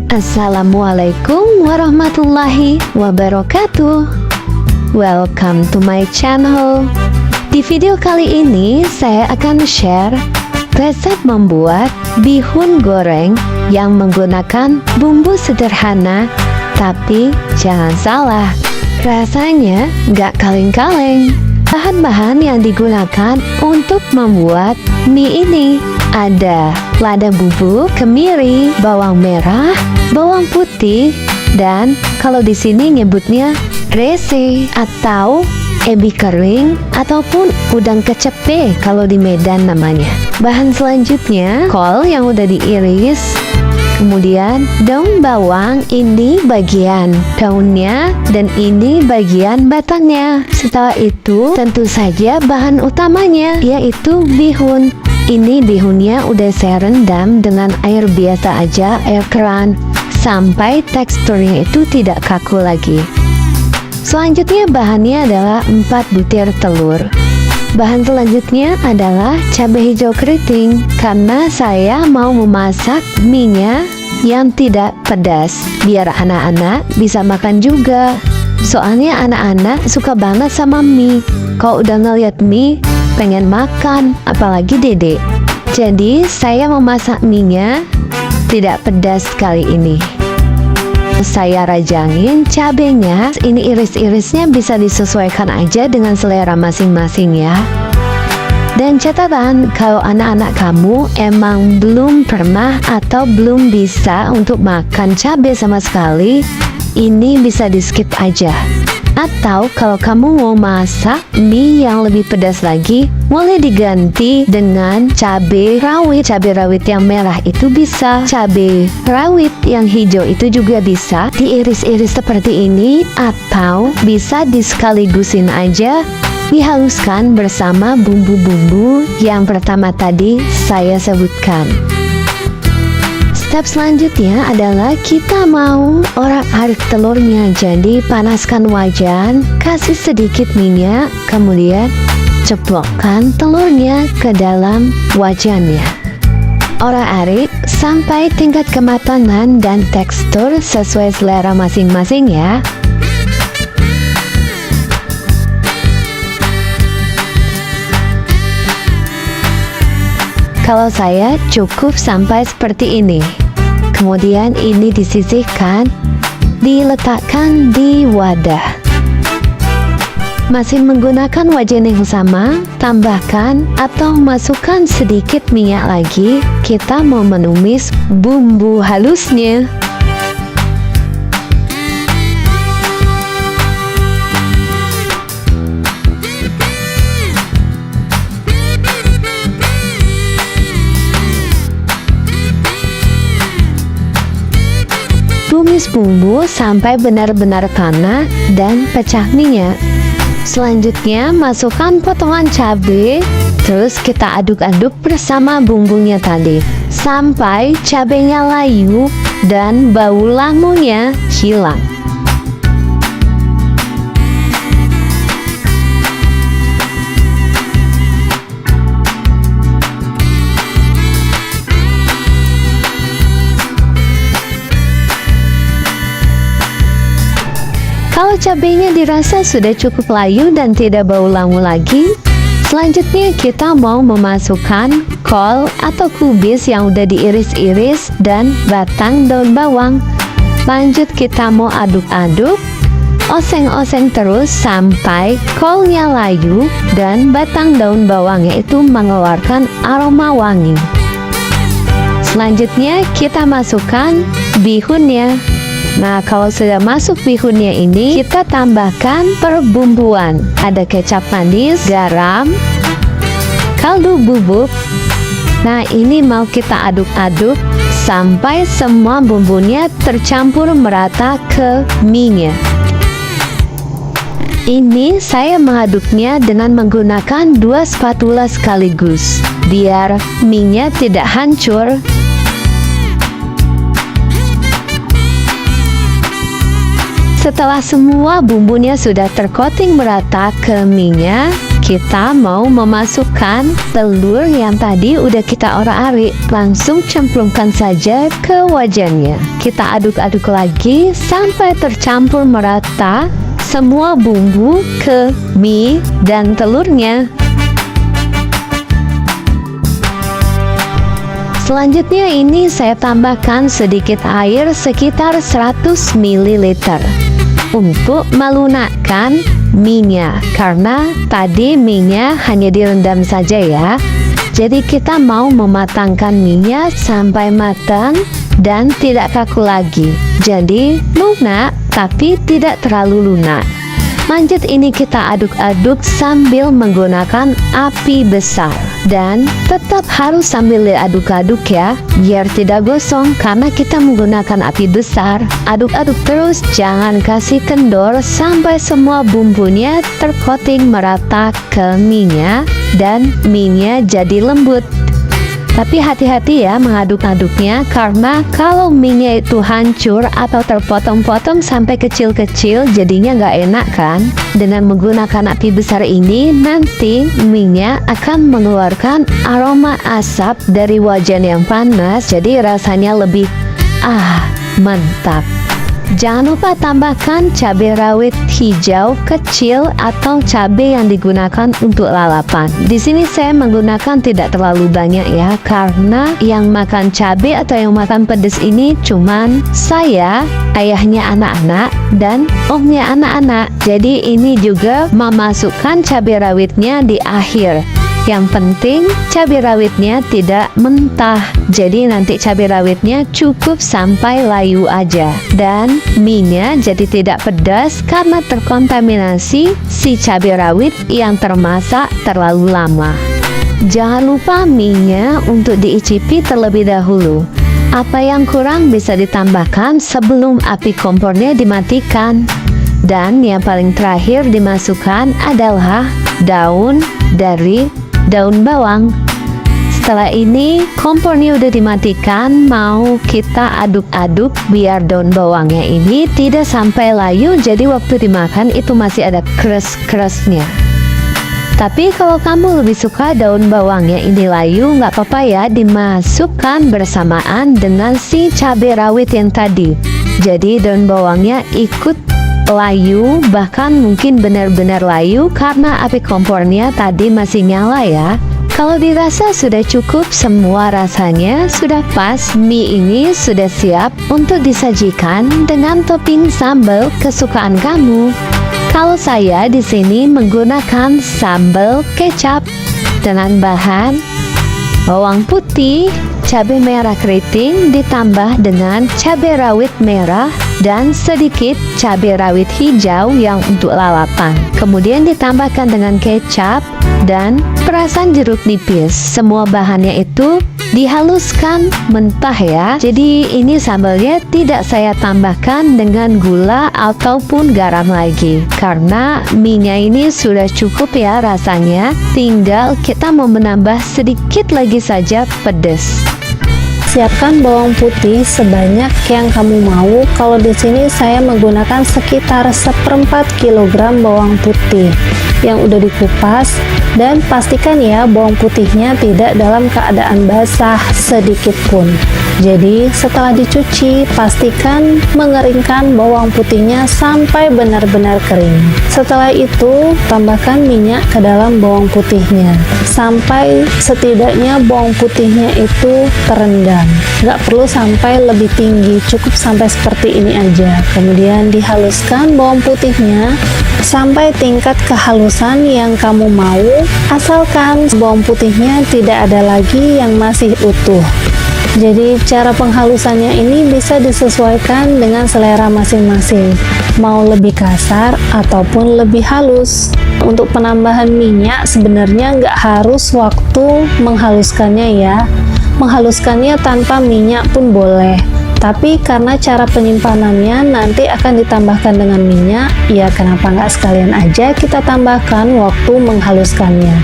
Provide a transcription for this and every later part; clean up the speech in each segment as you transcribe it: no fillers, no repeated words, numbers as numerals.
Assalamualaikum warahmatullahi wabarakatuh. Welcome to my channel. Di video kali ini saya akan share resep membuat bihun goreng yang menggunakan bumbu sederhana, tapi jangan salah, rasanya nggak kaleng-kaleng. Bahan-bahan yang digunakan untuk membuat mie ini ada lada bubuk, kemiri, bawang merah, bawang putih, dan kalau di sini nyebutnya rese atau ebi kering ataupun udang kecepe kalau di Medan namanya. Bahan selanjutnya kol yang udah diiris, kemudian daun bawang, ini bagian daunnya dan ini bagian batangnya. Setelah itu tentu saja bahan utamanya yaitu bihun. Ini bihunnya udah saya rendam dengan air biasa aja, air keran, sampai teksturnya itu tidak kaku lagi. Selanjutnya bahannya adalah 4 butir telur. Bahan selanjutnya adalah cabai hijau keriting, karena saya mau memasak mie-nya yang tidak pedas, biar anak-anak bisa makan juga. Soalnya anak-anak suka banget sama mie. Kalau udah ngeliat mie, pengen makan, apalagi dedek. Jadi saya memasak mie-nya tidak pedas kali ini. Saya rajangin cabenya, ini iris-irisnya bisa disesuaikan aja dengan selera masing-masing ya. Dan catatan, kalau anak-anak kamu emang belum pernah atau belum bisa untuk makan cabai sama sekali, ini bisa di skip aja. Atau kalau kamu mau masak mie yang lebih pedas lagi, boleh diganti dengan cabai rawit yang merah itu bisa, cabai rawit yang hijau itu juga bisa diiris-iris seperti ini, atau bisa disekaligusin aja, dihaluskan bersama bumbu-bumbu yang pertama tadi saya sebutkan. Step selanjutnya adalah kita mau orak-arik telurnya. Jadi panaskan wajan, kasih sedikit minyak, kemudian ceplokkan telurnya ke dalam wajannya. Orak-arik sampai tingkat kematangan dan tekstur sesuai selera masing-masing ya. Kalau saya cukup sampai seperti ini. Kemudian ini disisihkan, diletakkan di wadah. Masih menggunakan wajan yang sama, tambahkan atau masukkan sedikit minyak lagi. Kita mau menumis bumbu halusnya. Tumis bumbu sampai benar-benar panas dan pecah minyak. Selanjutnya masukkan potongan cabai, terus kita aduk-aduk bersama bumbunya tadi sampai cabainya layu dan bau lamunya hilang. Kalau cabenya dirasa sudah cukup layu dan tidak bau lamu lagi, selanjutnya kita mau memasukkan kol atau kubis yang udah diiris-iris dan batang daun bawang. Lanjut kita mau aduk-aduk, oseng-oseng terus sampai kolnya layu dan batang daun bawangnya itu mengeluarkan aroma wangi. Selanjutnya kita masukkan bihunnya. Nah, kalau sudah masuk bihunnya ini, kita tambahkan perbumbuan. Ada kecap manis, garam, kaldu bubuk. Nah, ini mau kita aduk-aduk sampai semua bumbunya tercampur merata ke mie-nya. Ini saya mengaduknya dengan menggunakan 2 spatula sekaligus, biar mie-nya tidak hancur. Setelah semua bumbunya sudah tercoating merata ke mie-nya, kita mau memasukkan telur yang tadi udah kita orak-arik. Langsung cemplungkan saja ke wajannya. Kita aduk-aduk lagi sampai tercampur merata semua bumbu ke mie dan telurnya. Selanjutnya ini saya tambahkan sedikit air sekitar 100 ml untuk melunakkan mie-nya, karena tadi mie-nya hanya direndam saja ya. Jadi kita mau mematangkan mie-nya sampai matang dan tidak kaku lagi. Jadi lunak tapi tidak terlalu lunak. Lanjut ini kita aduk-aduk sambil menggunakan api besar. Dan tetap harus sambil diaduk-aduk ya, biar tidak gosong karena kita menggunakan api besar. Aduk-aduk terus, jangan kasih kendor sampai semua bumbunya tercoating merata ke mie-nya dan mie-nya jadi lembut. Tapi hati-hati ya mengaduk-aduknya, karena kalau mie-nya itu hancur atau terpotong-potong sampai kecil-kecil jadinya nggak enak kan. Dengan menggunakan api besar ini nanti mie-nya akan mengeluarkan aroma asap dari wajan yang panas, jadi rasanya lebih mantap. Jangan lupa tambahkan cabai rawit hijau kecil atau cabai yang digunakan untuk lalapan. Di sini saya menggunakan tidak terlalu banyak ya, karena yang makan cabai atau yang makan pedas ini cuman saya, ayahnya anak-anak, dan omnya anak-anak. Jadi ini juga memasukkan cabai rawitnya di akhir. Yang penting cabai rawitnya tidak mentah. Jadi nanti cabai rawitnya cukup sampai layu aja. Dan mie-nya jadi tidak pedas karena terkontaminasi si cabai rawit yang termasak terlalu lama. Jangan lupa mie-nya untuk diicipi terlebih dahulu. Apa yang kurang bisa ditambahkan sebelum api kompornya dimatikan. Dan yang paling terakhir dimasukkan adalah daun bawang. Setelah ini kompornya udah dimatikan, mau kita aduk-aduk biar daun bawangnya ini tidak sampai layu, jadi waktu dimakan itu masih ada keras-kerasnya. Tapi kalau kamu lebih suka daun bawangnya ini layu, nggak apa-apa ya, dimasukkan bersamaan dengan si cabai rawit yang tadi. Jadi daun bawangnya ikut layu, bahkan mungkin benar-benar layu karena api kompornya tadi masih nyala ya. Kalau dirasa sudah cukup, semua rasanya sudah pas, mie ini sudah siap untuk disajikan dengan topping sambal kesukaan kamu. Kalau saya di sini menggunakan sambal kecap dengan bahan bawang putih, cabai merah keriting ditambah dengan cabai rawit merah dan sedikit cabai rawit hijau yang untuk lalapan. Kemudian ditambahkan dengan kecap dan perasan jeruk nipis. Semua bahannya itu dihaluskan mentah ya. Jadi ini sambalnya tidak saya tambahkan dengan gula ataupun garam lagi, karena mie-nya ini sudah cukup ya rasanya. Tinggal kita mau menambah sedikit lagi saja pedas. Siapkan bawang putih sebanyak yang kamu mau. Kalau di sini saya menggunakan sekitar 1/4 kilogram bawang putih yang udah dikupas, dan pastikan ya bawang putihnya tidak dalam keadaan basah sedikit pun. Jadi setelah dicuci, pastikan mengeringkan bawang putihnya sampai benar-benar kering. Setelah itu, tambahkan minyak ke dalam bawang putihnya sampai setidaknya bawang putihnya itu terendam. Nggak perlu sampai lebih tinggi, cukup sampai seperti ini aja. Kemudian dihaluskan bawang putihnya sampai tingkat kehalusan yang kamu mau, asalkan bawang putihnya tidak ada lagi yang masih utuh. Jadi cara penghalusannya ini bisa disesuaikan dengan selera masing-masing, mau lebih kasar ataupun lebih halus. Untuk penambahan minyak sebenarnya nggak harus waktu menghaluskannya ya, menghaluskannya tanpa minyak pun boleh. Tapi karena cara penyimpanannya nanti akan ditambahkan dengan minyak, ya kenapa nggak sekalian aja kita tambahkan waktu menghaluskannya.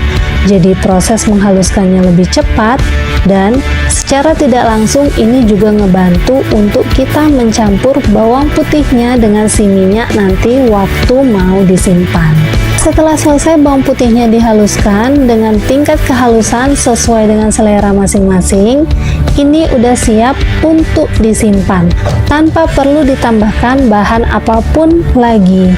Jadi proses menghaluskannya lebih cepat, dan secara tidak langsung ini juga ngebantu untuk kita mencampur bawang putihnya dengan si minyak nanti waktu mau disimpan. Setelah selesai bawang putihnya dihaluskan dengan tingkat kehalusan sesuai dengan selera masing-masing, ini udah siap untuk disimpan tanpa perlu ditambahkan bahan apapun lagi.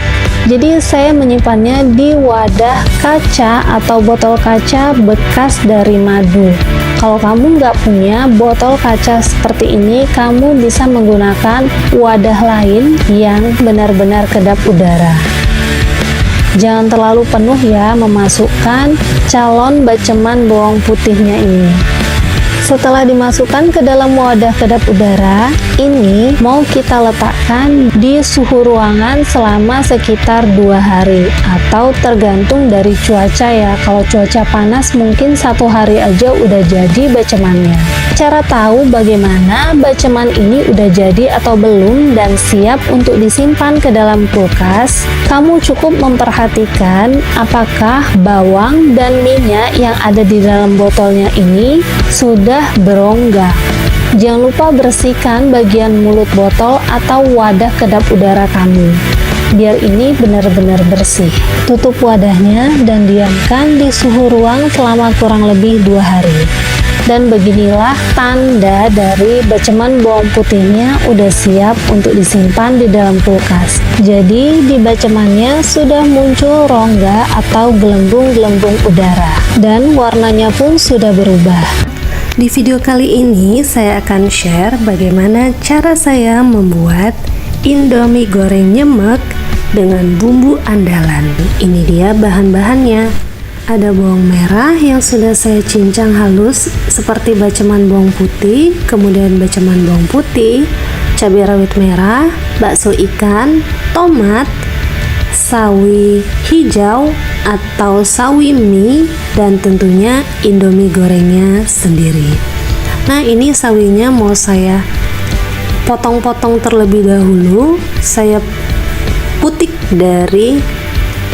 Jadi saya menyimpannya di wadah kaca atau botol kaca bekas dari madu. Kalau kamu nggak punya botol kaca seperti ini, kamu bisa menggunakan wadah lain yang benar-benar kedap udara. Jangan terlalu penuh ya memasukkan calon baceman bawang putihnya ini. Setelah dimasukkan ke dalam wadah kedap udara, ini mau kita letakkan di suhu ruangan selama sekitar 2 hari atau tergantung dari cuaca ya. Kalau cuaca panas mungkin 1 hari aja udah jadi bacemannya. Cara tahu bagaimana baceman ini udah jadi atau belum dan siap untuk disimpan ke dalam kulkas, kamu cukup memperhatikan apakah bawang dan minyak yang ada di dalam botolnya ini sudah berongga. Jangan lupa bersihkan bagian mulut botol atau wadah kedap udara kamu biar ini benar-benar bersih. Tutup wadahnya dan diamkan di suhu ruang selama kurang lebih 2 hari. Dan beginilah tanda dari baceman bawang putihnya udah siap untuk disimpan di dalam kulkas. Jadi di bacemannya sudah muncul rongga atau gelembung-gelembung udara dan warnanya pun sudah berubah. Di video kali ini saya akan share bagaimana cara saya membuat Indomie goreng nyemek dengan bumbu andalan. Ini dia bahan-bahannya. Ada bawang merah yang sudah saya cincang halus seperti baceman bawang putih, kemudian baceman bawang putih, cabai rawit merah, bakso ikan, tomat, sawi hijau atau sawi mie, dan tentunya Indomie gorengnya sendiri. Nah, ini sawinya mau saya potong-potong terlebih dahulu. Saya putik dari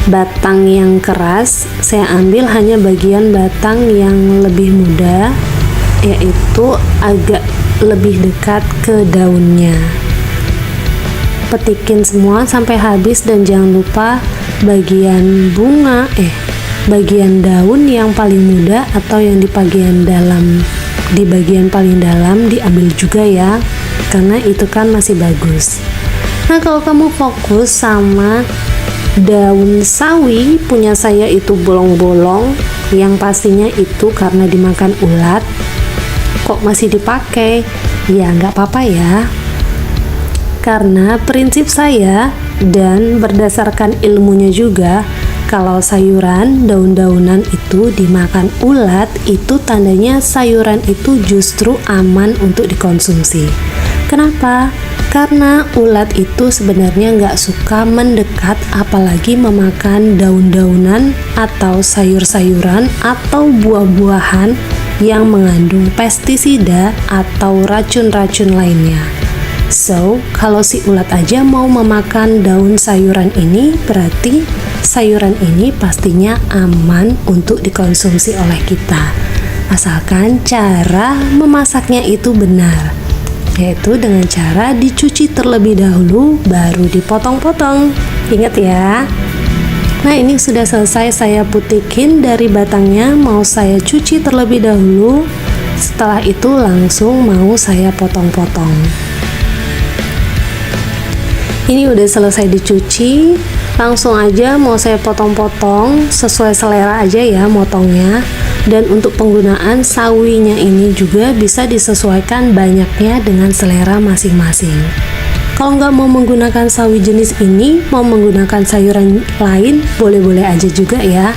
batang yang keras, saya ambil hanya bagian batang yang lebih muda, yaitu agak lebih dekat ke daunnya. Petikin semua sampai habis dan jangan lupa bagian bagian daun yang paling muda atau yang di bagian paling dalam diambil juga ya, karena itu kan masih bagus. Nah, kalau kamu fokus sama daun sawi punya saya itu bolong-bolong, yang pastinya itu karena dimakan ulat. Kok masih dipakai? Ya nggak apa-apa ya, karena prinsip saya dan berdasarkan ilmunya juga, kalau sayuran daun-daunan itu dimakan ulat, itu tandanya sayuran itu justru aman untuk dikonsumsi. Kenapa? Karena ulat itu sebenarnya nggak suka mendekat, apalagi memakan daun-daunan atau sayur-sayuran atau buah-buahan yang mengandung pestisida atau racun-racun lainnya. So, kalau si ulat aja mau memakan daun sayuran ini, berarti sayuran ini pastinya aman untuk dikonsumsi oleh kita. Asalkan cara memasaknya itu benar, yaitu dengan cara dicuci terlebih dahulu baru dipotong-potong. Ingat ya. Nah, ini sudah selesai saya putikin dari batangnya, mau saya cuci terlebih dahulu. Setelah itu langsung mau saya potong-potong. Ini udah selesai dicuci, langsung aja mau saya potong-potong sesuai selera aja ya motongnya. Dan untuk penggunaan sawinya ini juga bisa disesuaikan banyaknya dengan selera masing-masing. Kalau nggak mau menggunakan sawi jenis ini, mau menggunakan sayuran lain, boleh-boleh aja juga ya.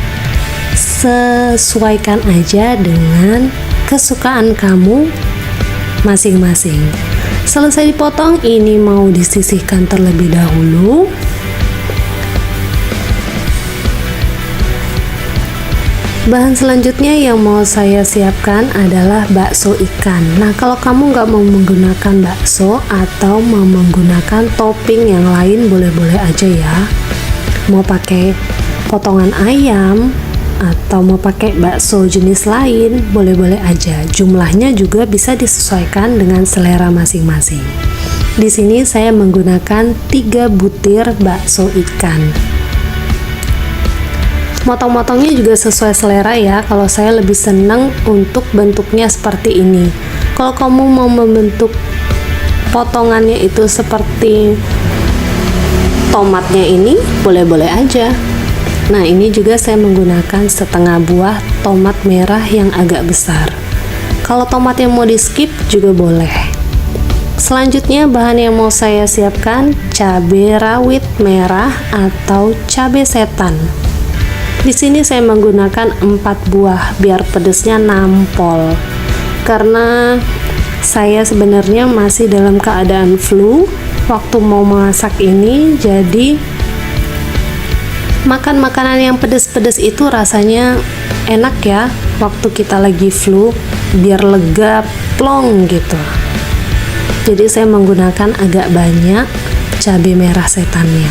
Sesuaikan aja dengan kesukaan kamu masing-masing. Selesai dipotong, ini mau disisihkan terlebih dahulu. Bahan selanjutnya yang mau saya siapkan adalah bakso ikan. Nah, kalau kamu nggak mau menggunakan bakso atau mau menggunakan topping yang lain, boleh-boleh aja ya. Mau pakai potongan ayam atau mau pakai bakso jenis lain, boleh-boleh aja. Jumlahnya juga bisa disesuaikan dengan selera masing-masing. Di sini saya menggunakan 3 butir bakso ikan. Motong-motongnya juga sesuai selera ya. Kalau saya lebih senang untuk bentuknya seperti ini. Kalau kamu mau membentuk potongannya itu seperti tomatnya ini, boleh-boleh aja. Nah, ini juga saya menggunakan setengah buah tomat merah yang agak besar. Kalau tomat yang mau di skip juga boleh. Selanjutnya bahan yang mau saya siapkan cabai rawit merah atau cabai setan. Di sini saya menggunakan 4 buah biar pedesnya nampol. Karena saya sebenarnya masih dalam keadaan flu waktu mau masak ini, jadi makan makanan yang pedes-pedes itu rasanya enak ya waktu kita lagi flu, biar lega plong gitu. Jadi saya menggunakan agak banyak cabai merah setannya.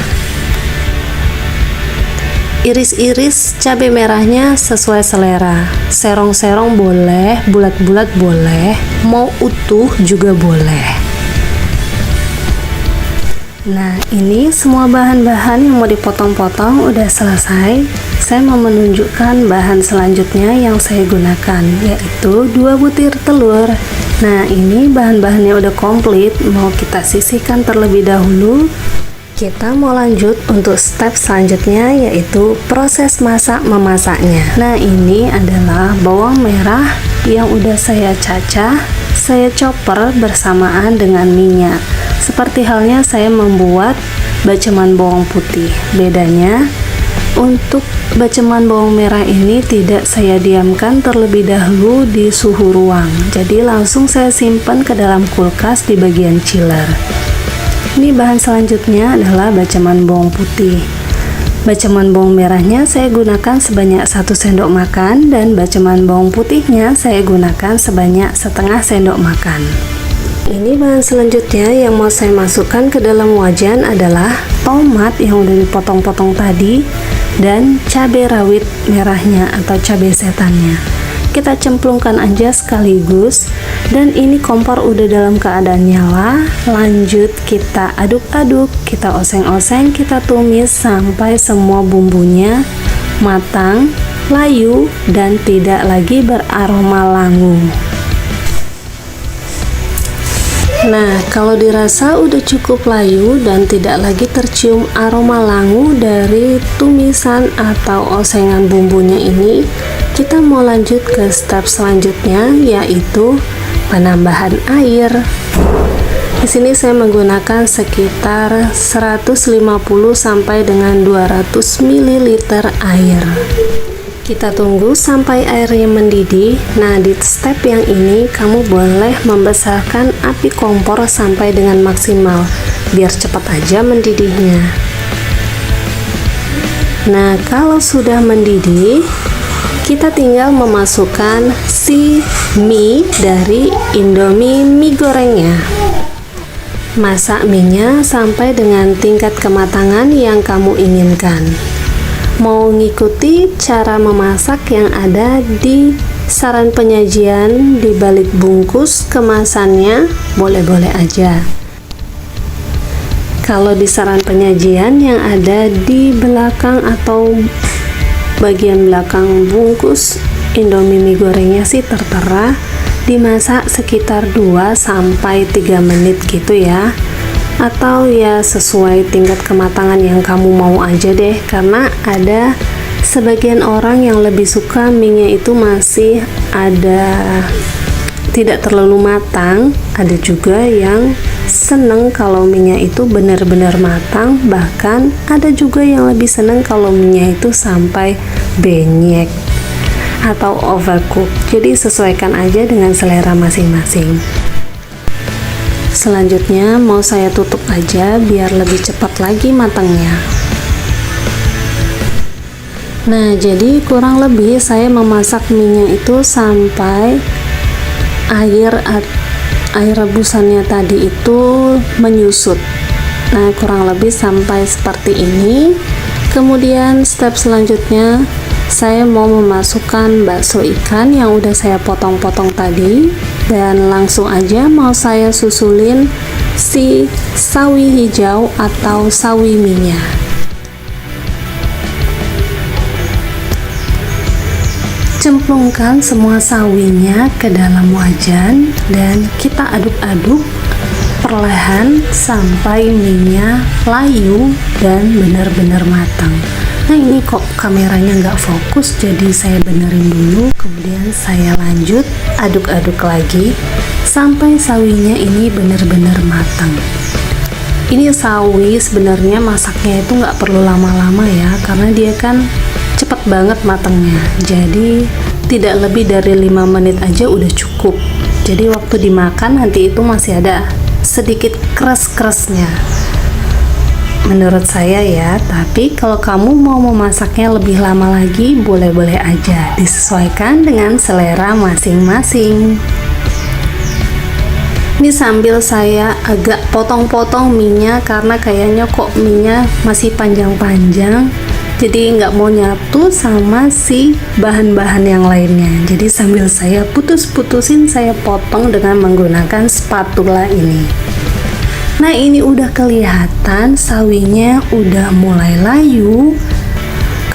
Iris-iris cabai merahnya sesuai selera. Serong-serong boleh, bulat-bulat boleh, mau utuh juga boleh. Nah, ini semua bahan-bahan yang mau dipotong-potong udah selesai. Saya mau menunjukkan bahan selanjutnya yang saya gunakan, yaitu 2 butir telur. Nah, ini bahan-bahannya udah komplit, mau kita sisihkan terlebih dahulu. Kita mau lanjut untuk step selanjutnya, yaitu proses memasaknya. Nah, ini adalah bawang merah yang udah saya cacah, saya chopper bersamaan dengan minyak. Seperti halnya saya membuat baceman bawang putih. Bedanya, untuk baceman bawang merah ini tidak saya diamkan terlebih dahulu di suhu ruang. Jadi langsung saya simpan ke dalam kulkas di bagian chiller. Ini bahan selanjutnya adalah baceman bawang putih. Baceman bawang merahnya saya gunakan sebanyak 1 sendok makan dan baceman bawang putihnya saya gunakan sebanyak setengah sendok makan. Ini bahan selanjutnya yang mau saya masukkan ke dalam wajan adalah tomat yang udah dipotong-potong tadi dan cabai rawit merahnya atau cabai setannya. Kita cemplungkan aja sekaligus, dan ini kompor udah dalam keadaan nyala. Lanjut kita aduk-aduk, kita oseng-oseng, kita tumis sampai semua bumbunya matang, layu, dan tidak lagi beraroma langu. Nah, kalau dirasa udah cukup layu dan tidak lagi tercium aroma langu dari tumisan atau osengan bumbunya ini, kita mau lanjut ke step selanjutnya, yaitu penambahan air. Di sini saya menggunakan sekitar 150 sampai dengan 200 ml air. Kita tunggu sampai airnya mendidih. Nah, di step yang ini kamu boleh membesarkan api kompor sampai dengan maksimal biar cepat aja mendidihnya. Nah, kalau sudah mendidih, kita tinggal memasukkan si mie dari Indomie mie gorengnya. Masak mie-nya sampai dengan tingkat kematangan yang kamu inginkan. Mau ngikuti cara memasak yang ada di saran penyajian di balik bungkus kemasannya, boleh-boleh aja. Kalau di saran penyajian yang ada di belakang atau bagian belakang bungkus Indomie mie gorengnya sih tertera dimasak sekitar 2 sampai 3 menit gitu ya. Atau ya sesuai tingkat kematangan yang kamu mau aja deh, karena ada sebagian orang yang lebih suka mie-nya itu masih ada tidak terlalu matang, ada juga yang seneng kalau mie-nya itu benar-benar matang, bahkan ada juga yang lebih seneng kalau mie-nya itu sampai benyek atau overcook. Jadi sesuaikan aja dengan selera masing-masing. Selanjutnya mau saya tutup aja biar lebih cepat lagi matangnya. Nah, jadi kurang lebih saya memasak mie-nya itu sampai air rebusannya tadi itu menyusut. Nah, kurang lebih sampai seperti ini. Kemudian step selanjutnya saya mau memasukkan bakso ikan yang udah saya potong-potong tadi, dan langsung aja mau saya susulin si sawi hijau atau sawi mie-nya. Cemplungkan semua sawinya ke dalam wajan dan kita aduk-aduk perlahan sampai minyak layu dan benar-benar matang. Nah, ini kok kameranya nggak fokus, jadi saya benerin dulu, kemudian saya lanjut aduk-aduk lagi sampai sawinya ini benar-benar matang. Ini sawi sebenarnya masaknya itu nggak perlu lama-lama ya, karena dia kan cepet banget matangnya, jadi tidak lebih dari 5 menit aja udah cukup. Jadi waktu dimakan nanti itu masih ada sedikit keras-kerasnya menurut saya ya. Tapi kalau kamu mau memasaknya lebih lama lagi, boleh-boleh aja, disesuaikan dengan selera masing-masing. Ini sambil saya agak potong-potong minyak karena kayaknya kok minyak masih panjang-panjang, jadi nggak mau nyatu sama si bahan-bahan yang lainnya. Jadi sambil saya putus-putusin, saya potong dengan menggunakan spatula ini. Nah, ini udah kelihatan sawinya udah mulai layu,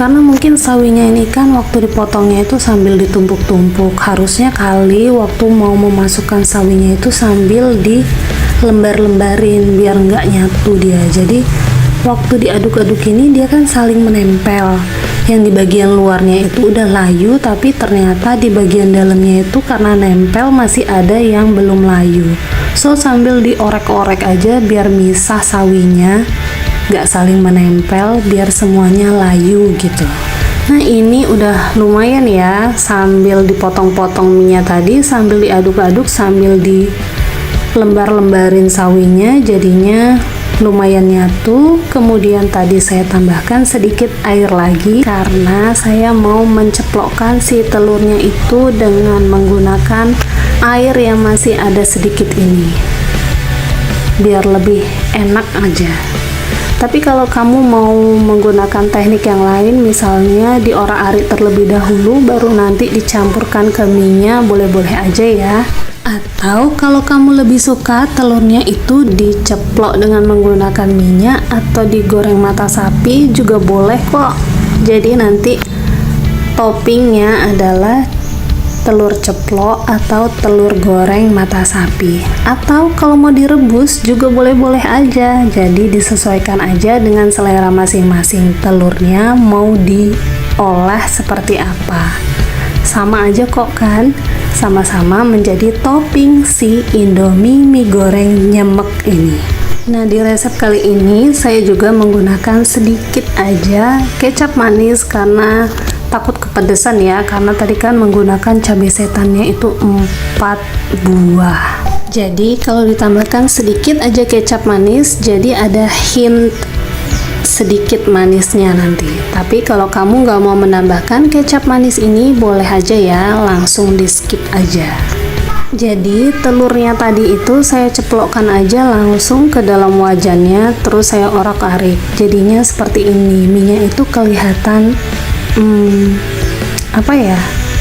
karena mungkin sawinya ini kan waktu dipotongnya itu sambil ditumpuk-tumpuk. Harusnya kali waktu mau memasukkan sawinya itu sambil dilembar-lembarin biar nggak nyatu dia. Jadi waktu diaduk-aduk ini dia kan saling menempel. Yang di bagian luarnya itu udah layu, tapi ternyata di bagian dalamnya itu karena nempel masih ada yang belum layu. So sambil diorek-orek aja biar misah sawinya, gak saling menempel, biar semuanya layu gitu. Nah, ini udah lumayan ya, sambil dipotong-potong minyak tadi, sambil diaduk-aduk, sambil dilembar-lembarin sawinya, jadinya lumayan nyatu. Kemudian tadi saya tambahkan sedikit air lagi karena saya mau menceplokkan si telurnya itu dengan menggunakan air yang masih ada sedikit ini, biar lebih enak aja. Tapi kalau kamu mau menggunakan teknik yang lain, misalnya diorak-arik terlebih dahulu baru nanti dicampurkan ke minyak, boleh-boleh aja ya. Atau kalau kamu lebih suka telurnya itu diceplok dengan menggunakan minyak atau digoreng mata sapi juga boleh kok. Jadi nanti toppingnya adalah telur ceplok atau telur goreng mata sapi, atau kalau mau direbus juga boleh-boleh aja. Jadi disesuaikan aja dengan selera masing-masing, telurnya mau diolah seperti apa, sama aja kok kan, sama-sama menjadi topping si Indomie mie goreng nyemek ini. Nah, di resep kali ini saya juga menggunakan sedikit aja kecap manis karena takut kepedesan ya, karena tadi kan menggunakan cabai setannya itu 4 buah. Jadi kalau ditambahkan sedikit aja kecap manis, jadi ada hint sedikit manisnya nanti. Tapi kalau kamu nggak mau menambahkan kecap manis ini, boleh aja ya, langsung di skip aja. Jadi telurnya tadi itu saya ceplokkan aja langsung ke dalam wajannya, terus saya orak-arik. Jadinya seperti ini, minyak itu kelihatan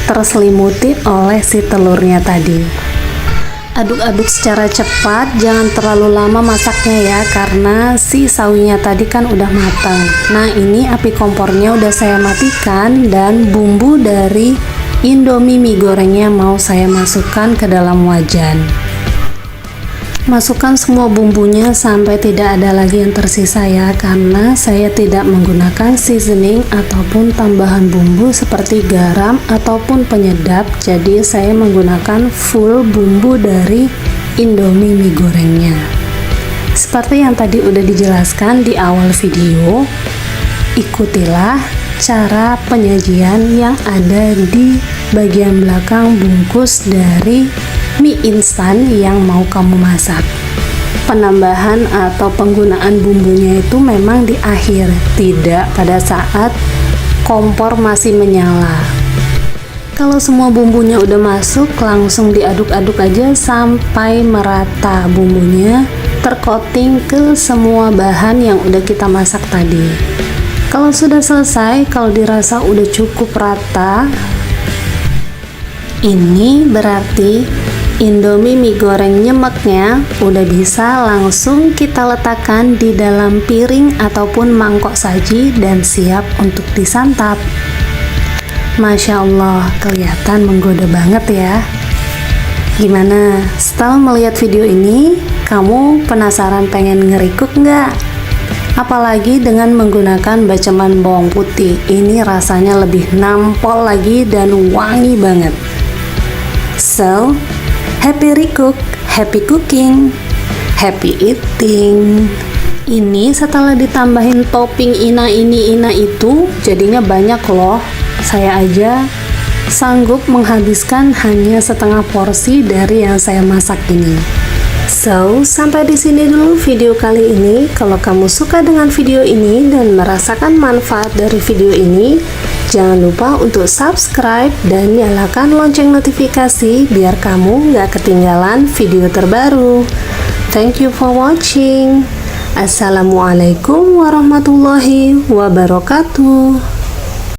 terselimuti oleh si telurnya tadi. Aduk-aduk secara cepat, jangan terlalu lama masaknya ya, karena si sawinya tadi kan udah matang. Nah, ini api kompornya udah saya matikan dan bumbu dari Indomie mie gorengnya mau saya masukkan ke dalam wajan. Masukkan semua bumbunya sampai tidak ada lagi yang tersisa ya, karena saya tidak menggunakan seasoning ataupun tambahan bumbu seperti garam ataupun penyedap. Jadi saya menggunakan full bumbu dari Indomie mie gorengnya. Seperti yang tadi udah dijelaskan di awal video, ikutilah cara penyajian yang ada di bagian belakang bungkus dari mie instan yang mau kamu masak. Penambahan atau penggunaan bumbunya itu memang di akhir, tidak pada saat kompor masih menyala. Kalau semua bumbunya udah masuk, langsung diaduk-aduk aja sampai merata bumbunya tercoating ke semua bahan yang udah kita masak tadi. Kalau sudah selesai, kalau dirasa udah cukup rata, ini berarti Indomie mie goreng nyemeknya udah bisa langsung kita letakkan di dalam piring ataupun mangkok saji dan siap untuk disantap. Masya Allah, kelihatan menggoda banget ya. Gimana, setelah melihat video ini, kamu penasaran pengen ngerikuk nggak? Apalagi dengan menggunakan baceman bawang putih, ini rasanya lebih nampol lagi dan wangi banget. So, happy recook, happy cooking, happy eating. Ini setelah ditambahin topping ina ini ina itu, jadinya banyak loh. Saya aja sanggup menghabiskan hanya setengah porsi dari yang saya masak ini. So, sampai di sini dulu video kali ini. Kalau kamu suka dengan video ini dan merasakan manfaat dari video ini, jangan lupa untuk subscribe dan nyalakan lonceng notifikasi biar kamu nggak ketinggalan video terbaru. Thank you for watching. Assalamualaikum warahmatullahi wabarakatuh.